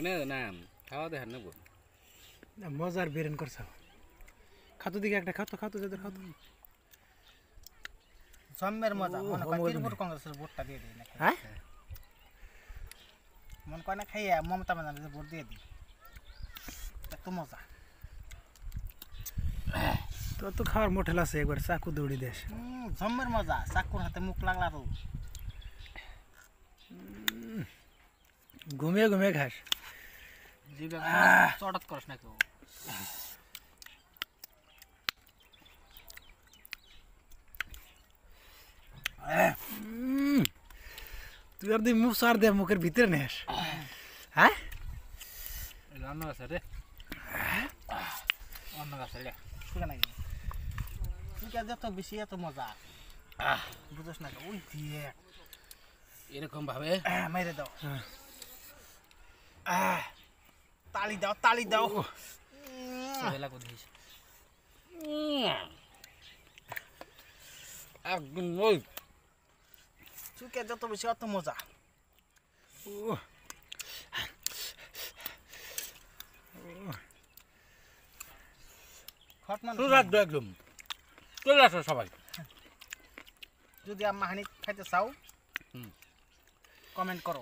না খাওয়া দেখার নেবো মজার বেরেন করছ খাতো দিকে একটা খাতো যাদের খাতো জন্মের মজা মনে কয় তৃণমূল কংগ্রেসের ভোটটা দিয়ে দিই না হ্যাঁ মনে কয় না খাইয়া মমতা ব্যানার্জি ভোট দিয়ে দিই এত মজা তো তো খাওয়ার মোটেল আছে একবার চাকু দৌড়ি দেশ জন্মের মজা চাকুর হাতে মুখ লাগলা তো ঘুমিয়ে খাস জিভে চটাত করস না কেউ তুই আর মুখ সার দে মুখের ভিতরে নেস হ্যাঁ অন্য গাছে রে অন্য গাছে রে শুনে নাকি তুই যত বেশি এত মজা বুঝোস না ওই দিয়ে এরকম ভাবে মেরে দাও তালি দাও বেলা কোথায় একদম ওই চুকে যত বেশি অত মজা একদম চলে আসো সবাই যদি আম্মা হানি খাইতে চাও কমেন্ট করো